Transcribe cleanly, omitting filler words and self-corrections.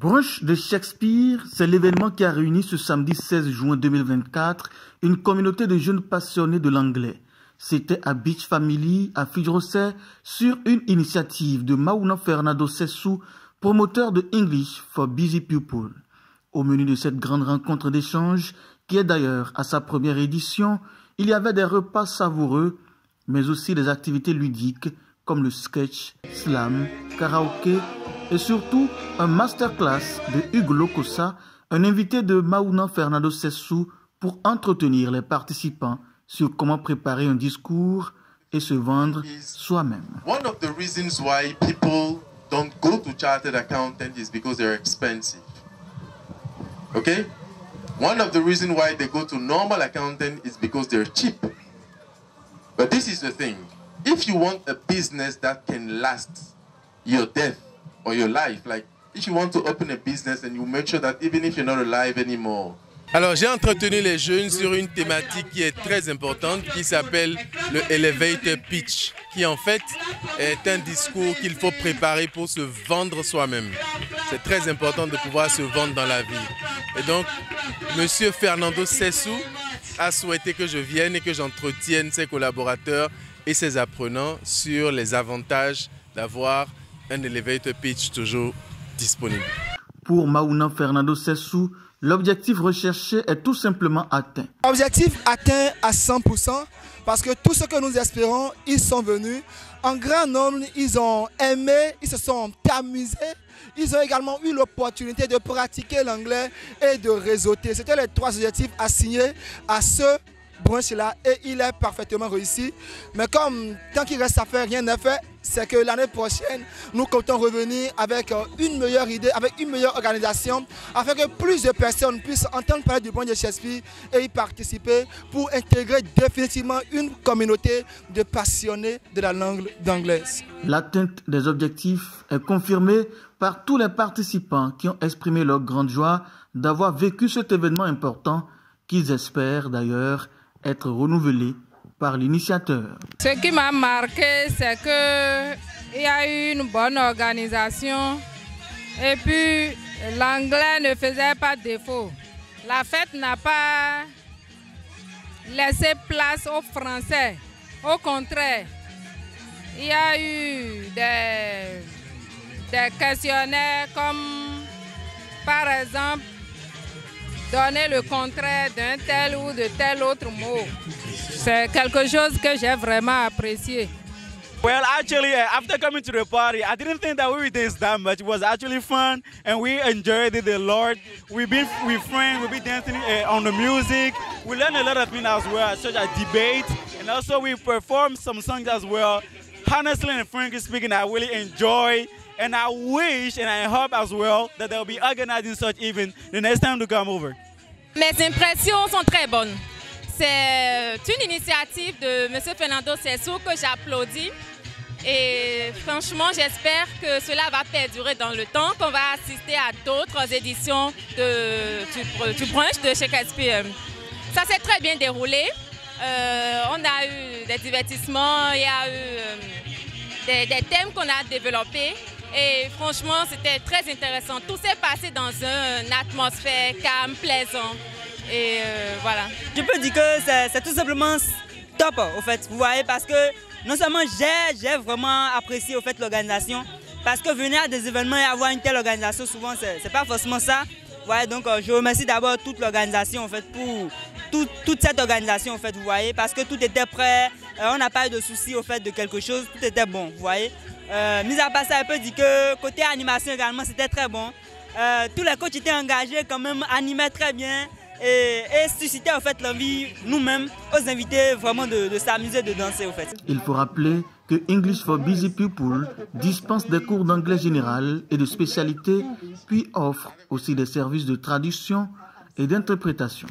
Brunch de Shakespeare, c'est l'événement qui a réuni ce samedi 16 juin 2024 une communauté de jeunes passionnés de l'anglais. C'était à Beach Family, à Fidjrosset, sur une initiative de Maouna Fernando Sessou, promoteur de English for Busy People. Au menu de cette grande rencontre d'échange, qui est d'ailleurs à sa première édition, il y avait des repas savoureux, mais aussi des activités ludiques comme le sketch, slam, karaoké et surtout un masterclass de Hugues Lokossa, un invité de Maouna Fernando Sessou pour entretenir les participants sur comment préparer un discours et se vendre soi-même. One of the reasons why people don't go to chartered accountant is because they're expensive. Okay? One of the reasons why they go to normal accountant is because they're cheap. But this is the thing. If you want a business that can last your death or your life, like if you want to open a business and you make sure that even if you're not alive anymore. Alors j'ai entretenu les jeunes sur une thématique qui est très importante qui s'appelle le Elevator Pitch, qui en fait est un discours qu'il faut préparer pour se vendre soi-même. C'est très important de pouvoir se vendre dans la vie. Et donc, Monsieur Fernando Sessou a souhaité que je vienne et que j'entretienne ses collaborateurs et ses apprenants sur les avantages d'avoir un Elevator Pitch toujours disponible. Pour Maouna Fernando Sessou, l'objectif recherché est tout simplement atteint. Objectif atteint à 100% parce que tout ce que nous espérons, ils sont venus. En grand nombre, ils ont aimé, ils se sont amusés. Ils ont également eu l'opportunité de pratiquer l'anglais et de réseauter. C'était les trois objectifs assignés à ce brunch-là et il est parfaitement réussi. Mais comme tant qu'il reste à faire, rien n'est fait, c'est que l'année prochaine, nous comptons revenir avec une meilleure idée, avec une meilleure organisation, afin que plus de personnes puissent entendre parler du brunch de Shakespeare et y participer pour intégrer définitivement une communauté de passionnés de la langue anglaise. L'atteinte des objectifs est confirmée par tous les participants qui ont exprimé leur grande joie d'avoir vécu cet événement important qu'ils espèrent d'ailleurs être renouvelé par l'initiateur. Ce qui m'a marqué, c'est qu'il y a eu une bonne organisation et puis l'anglais ne faisait pas défaut. La fête n'a pas laissé place au français. Au contraire, il y a eu des questionnaires comme par exemple donner le contraire d'un tel ou de tel autre mot. C'est quelque chose que j'ai vraiment apprécié. Well, actually, after coming to the party, I didn't think that we would dance that much. It was actually fun, and we enjoyed it a lot. We've been with friends, we've been dancing on the music. We learned a lot of things as well, such as debate, and also we performed some songs as well. Honestly and frankly speaking, I really enjoy. And I wish and I hope as well that they'll be organizing such events the next time to come over. Mes impressions sont très bonnes. C'est une initiative de M. Fernando Sessou que j'applaudis. Et franchement, j'espère que cela va perdurer dans le temps, qu'on va assister à d'autres éditions du brunch de Shakespeare. Ça s'est très bien déroulé. On a eu des divertissements, il y a eu des thèmes qu'on a développés. Et franchement, c'était très intéressant. Tout s'est passé dans une atmosphère calme, plaisante. Et voilà. Je peux dire que c'est tout simplement top, au fait. Vous voyez, parce que non seulement j'ai vraiment apprécié au fait l'organisation, parce que venir à des événements et avoir une telle organisation, souvent, c'est pas forcément ça. Vous voyez, donc je remercie d'abord toute l'organisation, en fait, pour toute cette organisation, en fait, vous voyez, parce que tout était prêt. On n'a pas eu de soucis, au fait, de quelque chose. Tout était bon, vous voyez. Mis à part ça, je peux dire que côté animation également, c'était très bon. Tous les coachs étaient engagés, quand même, animaient très bien et suscitaient en fait l'envie, nous-mêmes, aux invités, vraiment de s'amuser, de danser, en fait. Il faut rappeler que English for Busy People dispense des cours d'anglais général et de spécialité, puis offre aussi des services de traduction et d'interprétation.